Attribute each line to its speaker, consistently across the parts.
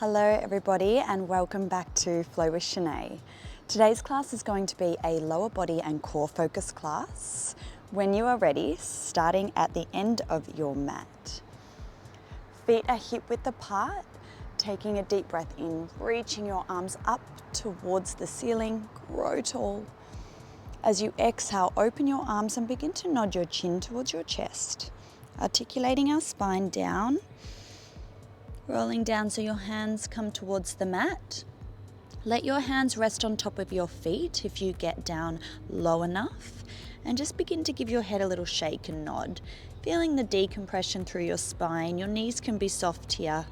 Speaker 1: Hello everybody and welcome back to Flow with Shenae. Today's class is going to be a lower body and core focus class. When you are ready, starting at the end of your mat. Feet are hip width apart, taking a deep breath in, reaching your arms up towards the ceiling, grow tall. As you exhale, open your arms and begin to nod your chin towards your chest, articulating our spine down. Rolling down so your hands come towards the mat. Let your hands rest on top of your feet if you get down low enough, and just begin to give your head a little shake and nod, feeling the decompression through your spine. Your knees can be soft here.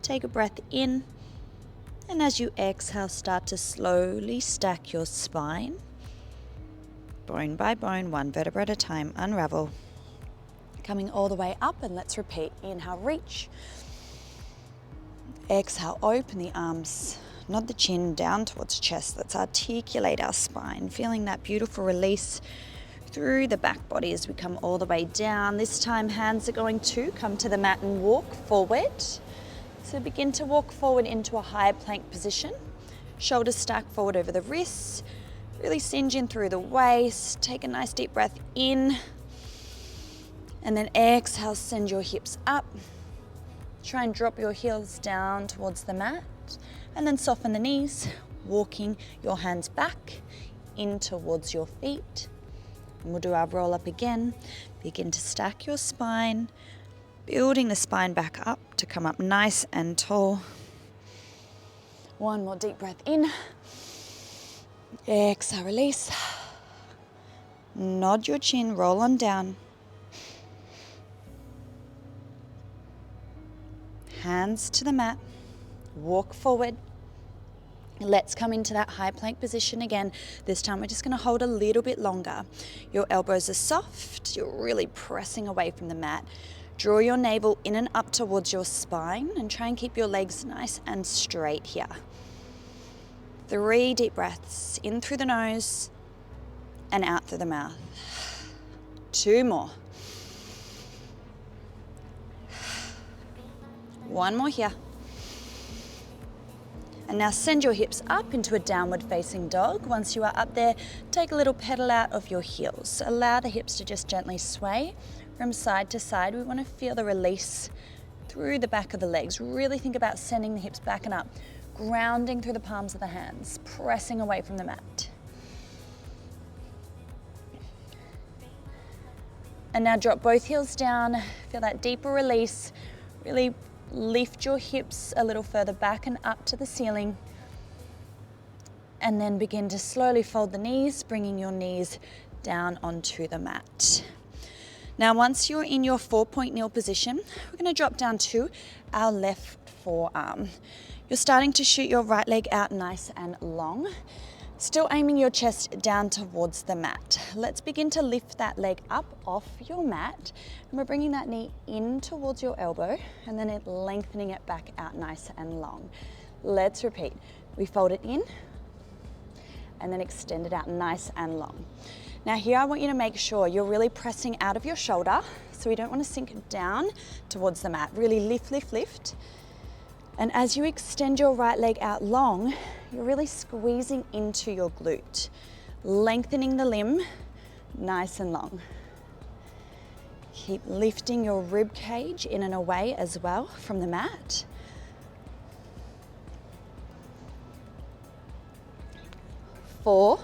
Speaker 1: Take a breath in, and as you exhale, start to slowly stack your spine. Bone by bone, one vertebra at a time, unravel. Coming all the way up, and let's repeat. Inhale, reach. Exhale, open the arms, nod the chin down towards chest. Let's articulate our spine, feeling that beautiful release through the back body as we come all the way down. This time, hands are going to come to the mat and walk forward. So begin to walk forward into a high plank position. Shoulders stack forward over the wrists. Really singe in through the waist. Take a nice deep breath in. And then exhale, send your hips up. Try and drop your heels down towards the mat. And then soften the knees, walking your hands back in towards your feet. And we'll do our roll up again. Begin to stack your spine, building the spine back up to come up nice and tall. One more deep breath in. Exhale, release. Nod your chin, roll on down. Hands to the mat, walk forward. Let's come into that high plank position again. This time we're just going to hold a little bit longer. Your elbows are soft, you're really pressing away from the mat. Draw your navel in and up towards your spine and try and keep your legs nice and straight here. 3 deep breaths, in through the nose and out through the mouth. 2 more. 1 more here. And now send your hips up into a downward facing dog. Once you are up there, take a little pedal out of your heels. Allow the hips to just gently sway from side to side. We want to feel the release through the back of the legs. Really think about sending the hips back and up, grounding through the palms of the hands, pressing away from the mat. And now drop both heels down. Feel that deeper release. Really lift your hips a little further back and up to the ceiling. And then begin to slowly fold the knees, bringing your knees down onto the mat. Now, once you're in your 4-point kneel position, we're going to drop down to our left forearm. You're starting to shoot your right leg out nice and long. Still aiming your chest down towards the mat. Let's begin to lift that leg up off your mat. And we're bringing that knee in towards your elbow and then lengthening it back out nice and long. Let's repeat. We fold it in and then extend it out nice and long. Now here I want you to make sure you're really pressing out of your shoulder, so we don't want to sink down towards the mat. Really lift, lift, lift. And as you extend your right leg out long, you're really squeezing into your glute, lengthening the limb nice and long. Keep lifting your rib cage in and away as well from the mat. 4,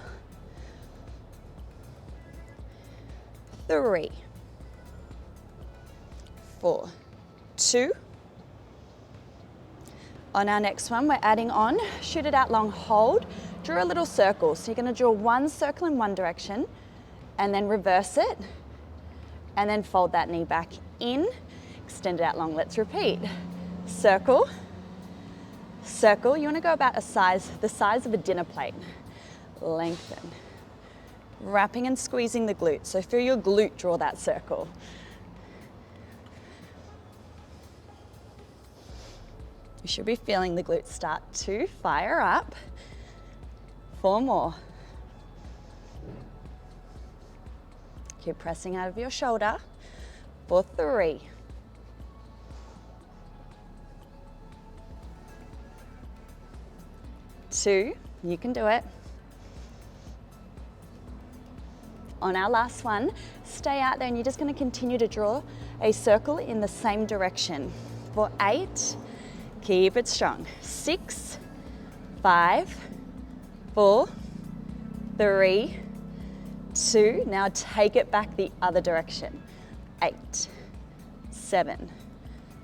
Speaker 1: 3, 4, 2. On our next one, we're adding on, shoot it out long, hold, draw a little circle. So you're going to draw one circle in one direction and then reverse it and then fold that knee back in, extend it out long. Let's repeat. Circle, circle. You want to go about the size of a dinner plate. Lengthen. Wrapping and squeezing the glute. So feel your glute draw that circle. You should be feeling the glutes start to fire up. 4 more. Keep pressing out of your shoulder. For 3, 2, you can do it. On our last one, stay out there and you're just going to continue to draw a circle in the same direction. For 8, keep it strong. 6, 5, 4, 3, 2. Now take it back the other direction. 8, 7,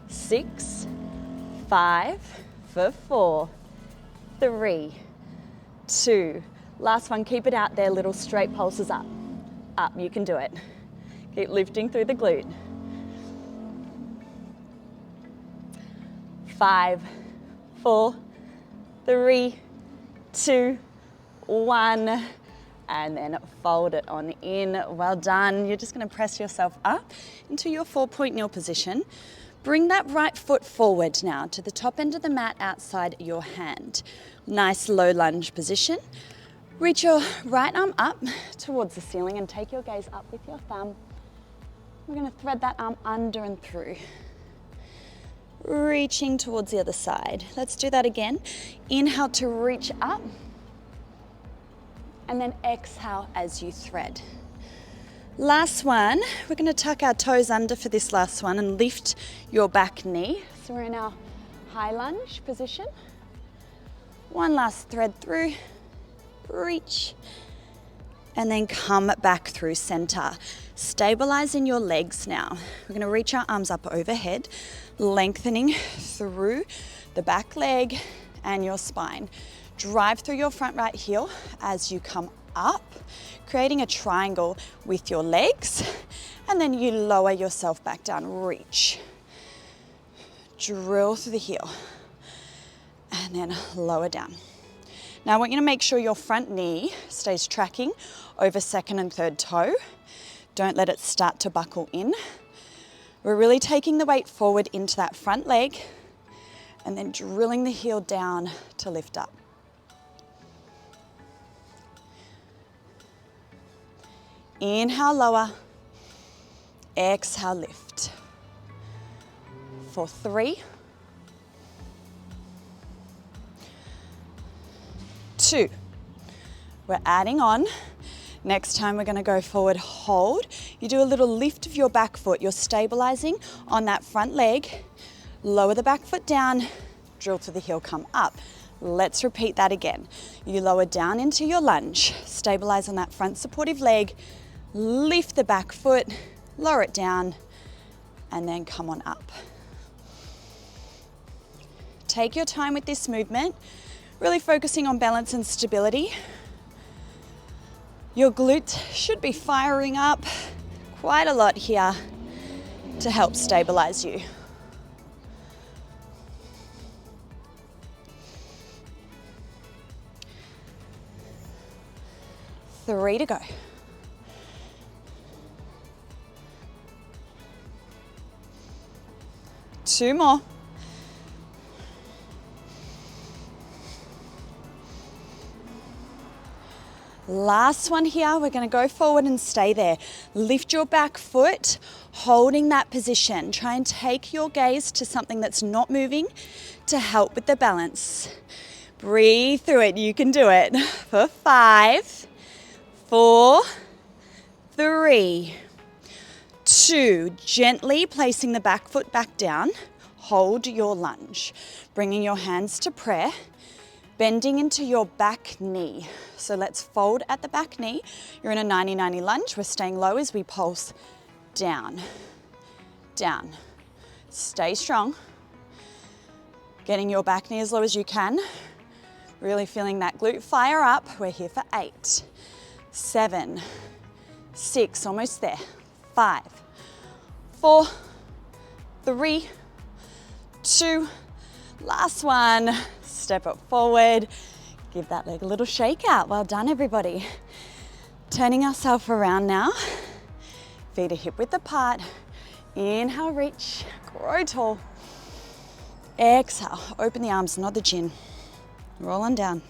Speaker 1: 6, 5, for 4, 3, 2. Last one, keep it out there, little straight pulses up. Up, you can do it. Keep lifting through the glute. 5, 4, 3, 2, 1. And then fold it on in. Well done. You're just going to press yourself up into your 4-point kneel position. Bring that right foot forward now to the top end of the mat outside your hand. Nice low lunge position. Reach your right arm up towards the ceiling and take your gaze up with your thumb. We're going to thread that arm under and through. Reaching towards the other side. Let's do that again. Inhale to reach up. And then exhale as you thread. Last one, we're going to tuck our toes under for this last one and lift your back knee. So we're in our high lunge position. One last thread through. Reach, and then come back through center. Stabilize in your legs now. We're going to reach our arms up overhead, lengthening through the back leg and your spine. Drive through your front right heel as you come up, creating a triangle with your legs, and then you lower yourself back down. Reach, drill through the heel, and then lower down. Now I want you to make sure your front knee stays tracking over second and third toe. Don't let it start to buckle in. We're really taking the weight forward into that front leg and then drilling the heel down to lift up. Inhale, lower. Exhale, lift. For 3, 2. We're adding on. Next time we're going to go forward, hold. You do a little lift of your back foot. You're stabilizing on that front leg. Lower the back foot down, drill to the heel, come up. Let's repeat that again. You lower down into your lunge, stabilize on that front supportive leg, lift the back foot, lower it down, and then come on up. Take your time with this movement. Really focusing on balance and stability. Your glute should be firing up quite a lot here to help stabilize you. Three to go. Two more. Last one here, we're going to go forward and stay there. Lift your back foot, holding that position. Try and take your gaze to something that's not moving to help with the balance. Breathe through it, you can do it. For 5, 4, 3, 2. Gently placing the back foot back down. Hold your lunge. Bringing your hands to prayer. Bending into your back knee. So let's fold at the back knee. You're in a 90-90 lunge. We're staying low as we pulse down, down. Stay strong. Getting your back knee as low as you can. Really feeling that glute fire up. We're here for 8, 7, 6, almost there. 5, 4, 3, 2, last one. Step it forward, give that leg a little shake out. Well done, everybody. Turning ourselves around now. Feet are hip width apart. Inhale, reach, grow tall. Exhale, open the arms, nod the chin. Roll on down.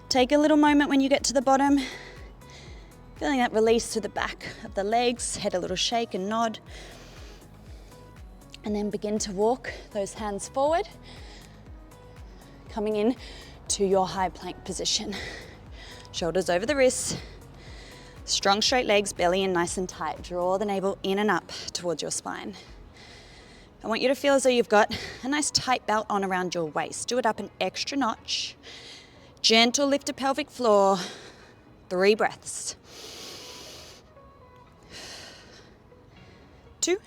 Speaker 1: Take a little moment when you get to the bottom. Feeling that release to the back of the legs, head a little shake and nod. And then begin to walk those hands forward. coming in to your high plank position. Shoulders over the wrists, strong straight legs, belly in nice and tight. Draw the navel in and up towards your spine. I want you to feel as though you've got a nice tight belt on around your waist. Do it up an extra notch. Gentle lift to pelvic floor. 3 breaths. 2.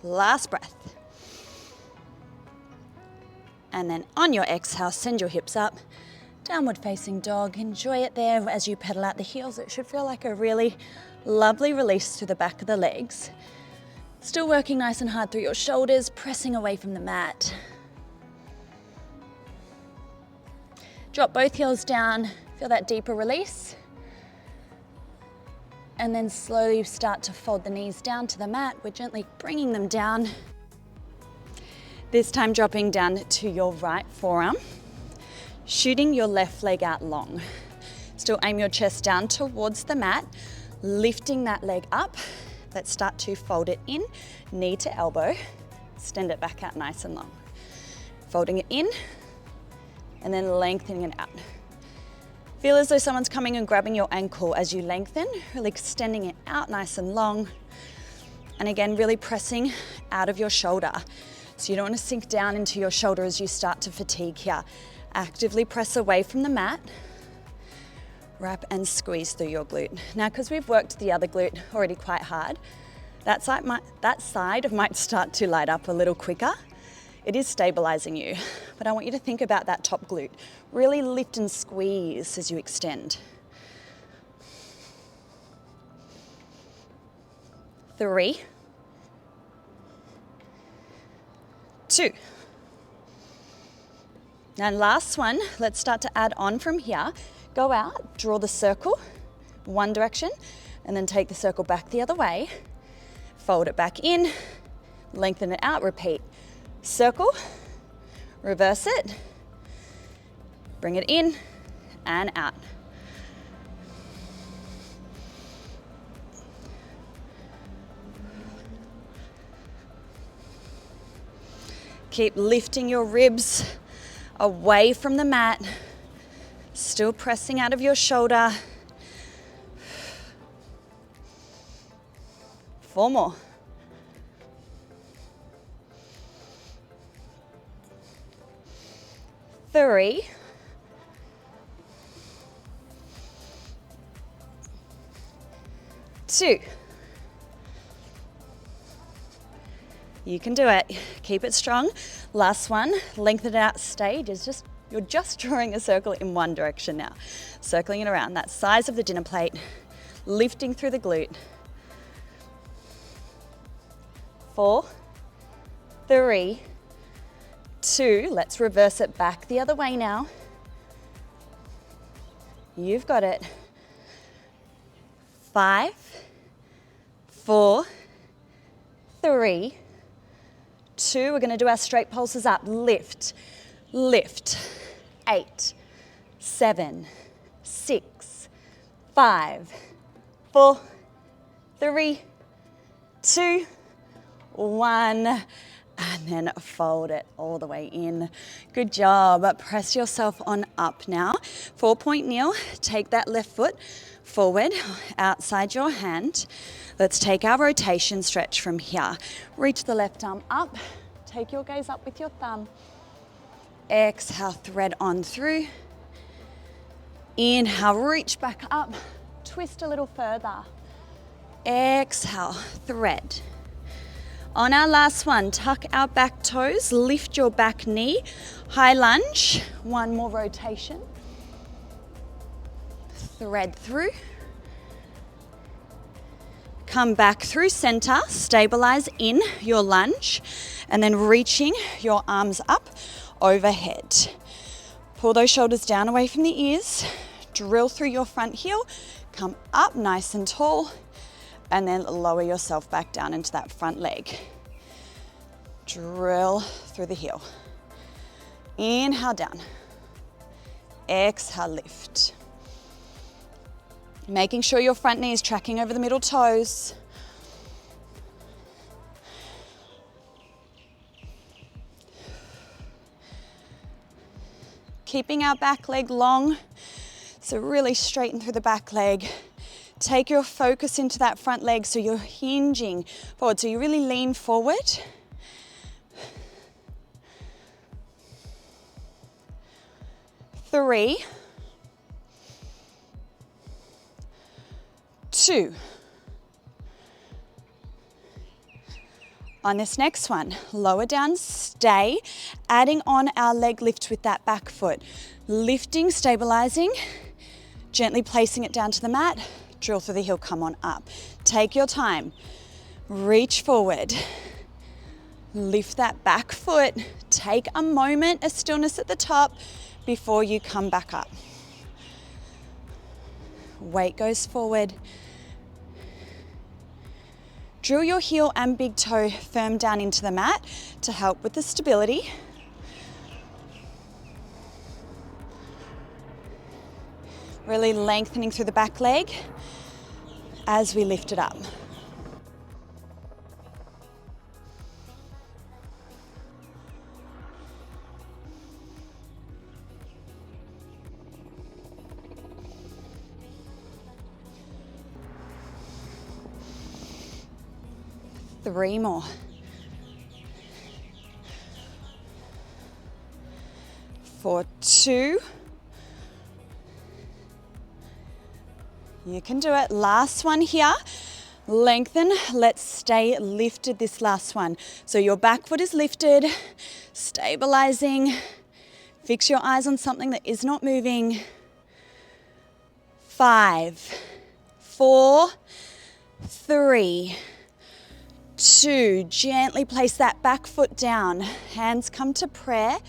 Speaker 1: Last breath. And then on your exhale, send your hips up. Downward facing dog. Enjoy it there as you pedal out the heels. It should feel like a really lovely release through the back of the legs. Still working nice and hard through your shoulders, pressing away from the mat. Drop both heels down. Feel that deeper release. And then slowly start to fold the knees down to the mat. We're gently bringing them down. This time dropping down to your right forearm. Shooting your left leg out long. Still aim your chest down towards the mat. Lifting that leg up. Let's start to fold it in, knee to elbow. Extend it back out nice and long. Folding it in, and then lengthening it out. Feel as though someone's coming and grabbing your ankle as you lengthen, really extending it out nice and long. And again, really pressing out of your shoulder. So you don't want to sink down into your shoulder as you start to fatigue here. Actively press away from the mat. Wrap and squeeze through your glute. Now, because we've worked the other glute already quite hard, that side might start to light up a little quicker. It is stabilizing you, but I want you to think about that top glute. Really lift and squeeze as you extend. 3, 2. Now last one, let's start to add on from here. Go out, draw the circle, one direction, and then take the circle back the other way. Fold it back in, lengthen it out, repeat. Circle, reverse it, bring it in and out. Keep lifting your ribs away from the mat. Still pressing out of your shoulder. 4 more. 3. 2. You can do it. Keep it strong. Last one, lengthen it out. Stage is just, you're just drawing a circle in one direction now. Circling it around, that size of the dinner plate, lifting through the glute. 4, 3, 2, let's reverse it back the other way now. You've got it. 5, 4, 3, 2. We're going to do our straight pulses up. Lift, lift. 8, 7, 6, 5, 4, 3, 2, 1. And then fold it all the way in. Good job. Press yourself on up now. 4-point kneel. Take that left foot forward, outside your hand. Let's take our rotation stretch from here. Reach the left arm up. Take your gaze up with your thumb. Exhale, thread on through. Inhale, reach back up. Twist a little further. Exhale, thread. On our last one, tuck our back toes, lift your back knee, high lunge, one more rotation. Thread through. Come back through center, stabilize in your lunge, and then reaching your arms up overhead. Pull those shoulders down away from the ears, drill through your front heel, come up nice and tall, and then lower yourself back down into that front leg. Drill through the heel. Inhale down. Exhale, lift. Making sure your front knee is tracking over the middle toes. keeping our back leg long. So really straighten through the back leg. Take your focus into that front leg so you're hinging forward. So you really lean forward. 3, 2. On this next one, lower down, stay, adding on our leg lift with that back foot. Lifting, stabilizing, gently placing it down to the mat, drill through the heel, come on up. Take your time, reach forward, lift that back foot, take a moment of stillness at the top before you come back up. Weight goes forward. Drill your heel and big toe firm down into the mat to help with the stability. Really lengthening through the back leg as we lift it up. Three more. 4, 2. You can do it. Last one here. Lengthen. Let's stay lifted this last one. So your back foot is lifted, stabilizing. Fix your eyes on something that is not moving. 5, 4, 3, 2, gently place that back foot down. Hands come to prayer.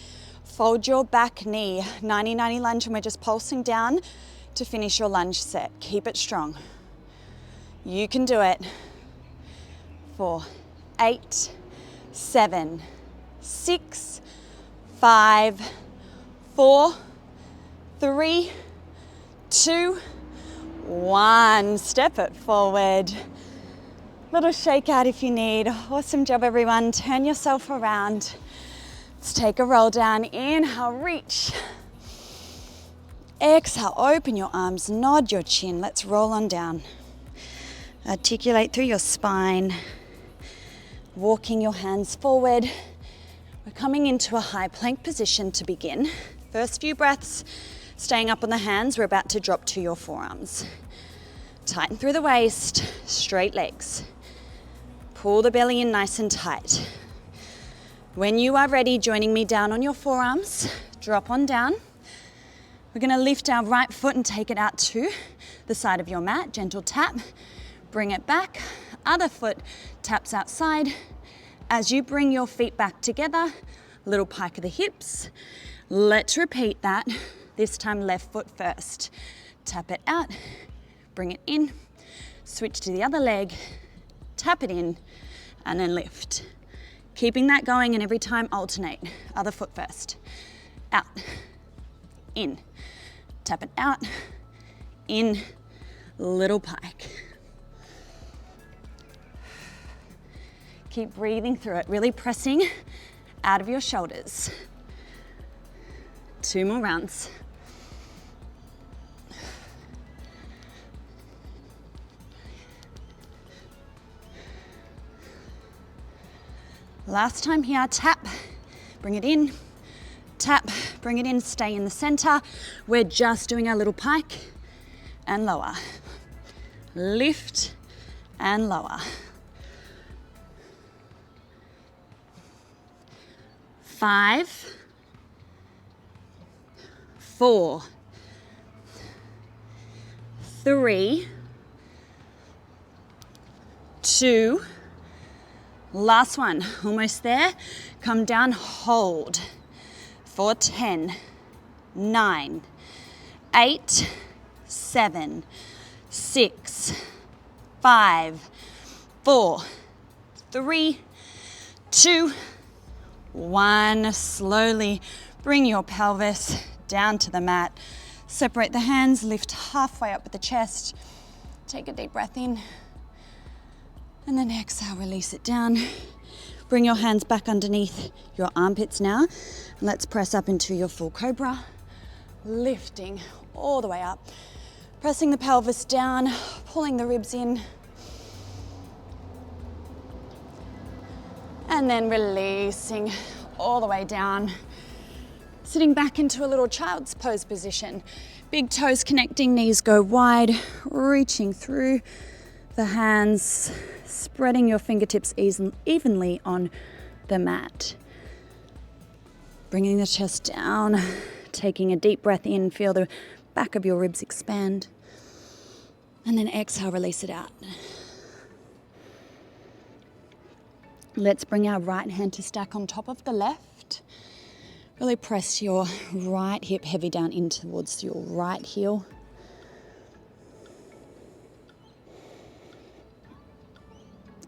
Speaker 1: Fold your back knee. 90-90 lunge, and we're just pulsing down to finish your lunge set. Keep it strong. You can do it. 4, 8, 7, 6, 5, 4, 3, 2, 1. Step it forward. Little shake out if you need. Awesome job, everyone. Turn yourself around. Let's take a roll down. Inhale, reach. Exhale, open your arms, nod your chin. Let's roll on down. Articulate through your spine. Walking your hands forward. We're coming into a high plank position to begin. First few breaths, staying up on the hands. We're about to drop to your forearms. Tighten through the waist, straight legs. Pull the belly in nice and tight. When you are ready, joining me down on your forearms, drop on down. We're gonna lift our right foot and take it out to the side of your mat. Gentle tap, bring it back. Other foot taps outside. As you bring your feet back together, little pike of the hips. Let's repeat that. This time left foot first. Tap it out, bring it in. Switch to the other leg, tap it in, and then lift. Keeping that going, and every time alternate. Other foot first. Out, in, tap it out, in, little pike. Keep breathing through it, really pressing out of your shoulders. 2 more rounds. Last time here, tap, bring it in, tap, bring it in, stay in the center. We're just doing our little pike and lower. Lift and lower. 5, 4, 3, 2, last one, almost there. Come down, hold for 10, 9, 8, 7, 6, 5, 4, 3, 2, 1. Slowly bring your pelvis down to the mat. Separate the hands, lift halfway up with the chest. Take a deep breath in. And then exhale, release it down. Bring your hands back underneath your armpits now. And let's press up into your full cobra. lifting all the way up, pressing the pelvis down, pulling the ribs in, and then releasing all the way down, sitting back into a little child's pose position. Big toes connecting, knees go wide, reaching through the hands, spreading your fingertips evenly on the mat. Bringing the chest down, taking a deep breath in, feel the back of your ribs expand. And then exhale, release it out. Let's bring our right hand to stack on top of the left. Really press your right hip heavy down in towards your right heel.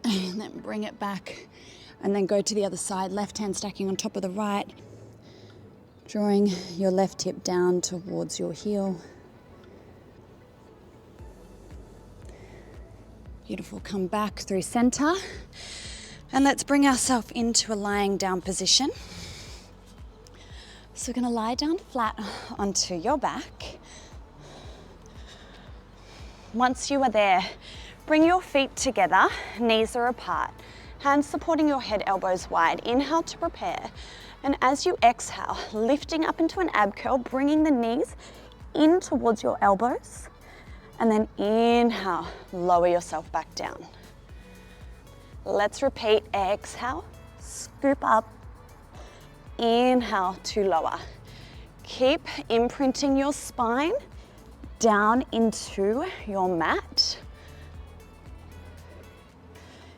Speaker 1: And then bring it back and then go to the other side. Left hand stacking on top of the right. Drawing your left hip down towards your heel. Beautiful, come back through center. And let's bring ourselves into a lying down position. So we're gonna lie down flat onto your back. Once you are there, bring your feet together, knees are apart, hands supporting your head, elbows wide. Inhale to prepare. And as you exhale, lifting up into an ab curl, bringing the knees in towards your elbows. And then inhale, lower yourself back down. Let's repeat, exhale, scoop up, inhale to lower. Keep imprinting your spine down into your mat.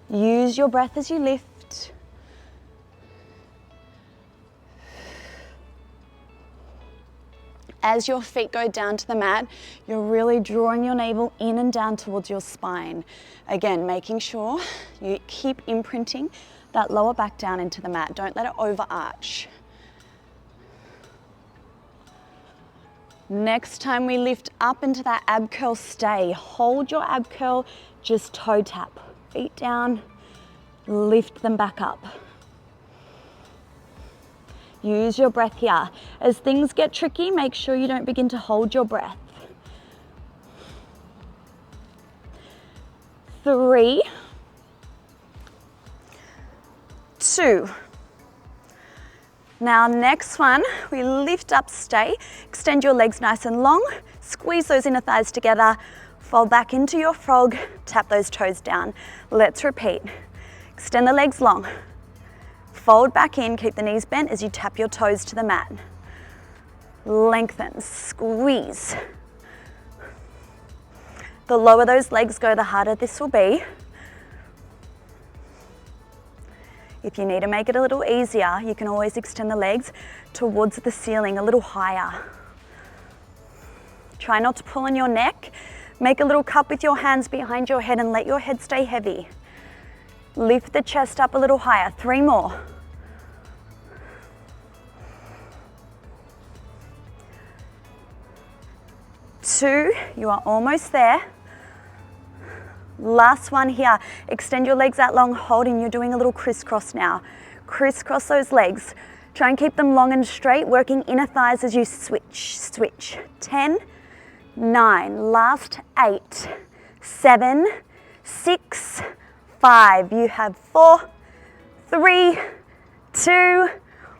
Speaker 1: Use your breath as you lift. As your feet go down to the mat, you're really drawing your navel in and down towards your spine. Again, making sure you keep imprinting that lower back down into the mat. Don't let it overarch. Next time we lift up into that ab curl, stay. Hold your ab curl, just toe tap. Feet down, lift them back up. Use your breath here. As things get tricky, make sure you don't begin to hold your breath. 3, 2. Now next one, we lift up, stay. Extend your legs nice and long. Squeeze those inner thighs together. Fold back into your frog. Tap those toes down. Let's repeat. Extend the legs long. Fold back in, keep the knees bent as you tap your toes to the mat. Lengthen, squeeze. The lower those legs go, the harder this will be. If you need to make it a little easier, you can always extend the legs towards the ceiling a little higher. Try not to pull on your neck. Make a little cup with your hands behind your head and let your head stay heavy. Lift the chest up a little higher. 3 more. 2, you are almost there. Last one here. Extend your legs out long, holding. You're doing a little crisscross now. Crisscross those legs. Try and keep them long and straight, working inner thighs as you switch. 10, 9, last 8, 7, 6, 5. You have 4, 3, 2,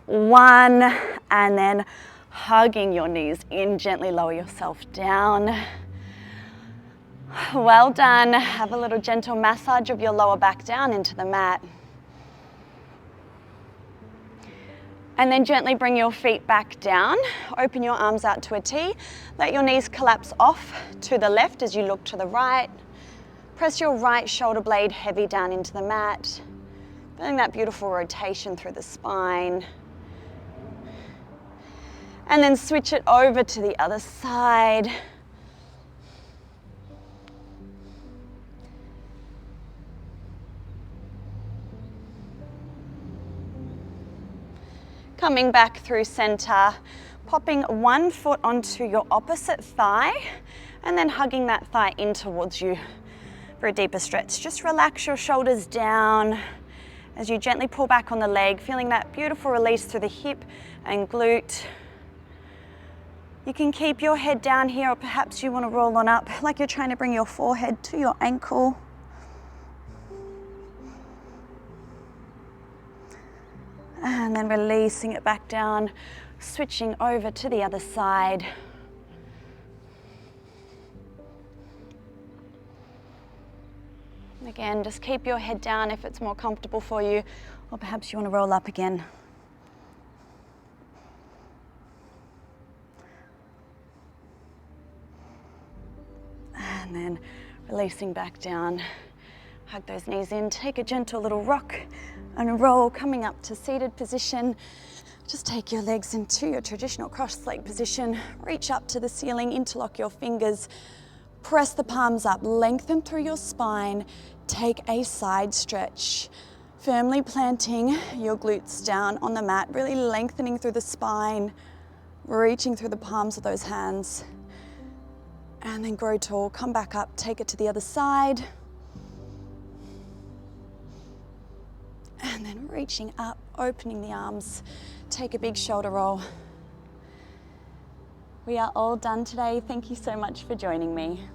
Speaker 1: 1, and then hugging your knees in, gently lower yourself down. Well done. Have a little gentle massage of your lower back down into the mat. And then gently bring your feet back down. Open your arms out to a T. Let your knees collapse off to the left as you look to the right. Press your right shoulder blade heavy down into the mat. Feeling that beautiful rotation through the spine. And then switch it over to the other side. Coming back through center, popping one foot onto your opposite thigh and then hugging that thigh in towards you for a deeper stretch. Just relax your shoulders down as you gently pull back on the leg, feeling that beautiful release through the hip and glute. You can keep your head down here, or perhaps you want to roll on up like you're trying to bring your forehead to your ankle. And then releasing it back down, switching over to the other side. Again, just keep your head down if it's more comfortable for you, or perhaps you want to roll up again. And then releasing back down. Hug those knees in, take a gentle little rock and roll, coming up to seated position. Just take your legs into your traditional cross-leg position, reach up to the ceiling, interlock your fingers, press the palms up, lengthen through your spine, take a side stretch, firmly planting your glutes down on the mat, really lengthening through the spine, reaching through the palms of those hands. And then grow tall, come back up, take it to the other side. And then reaching up, opening the arms, take a big shoulder roll. We are all done today. Thank you so much for joining me.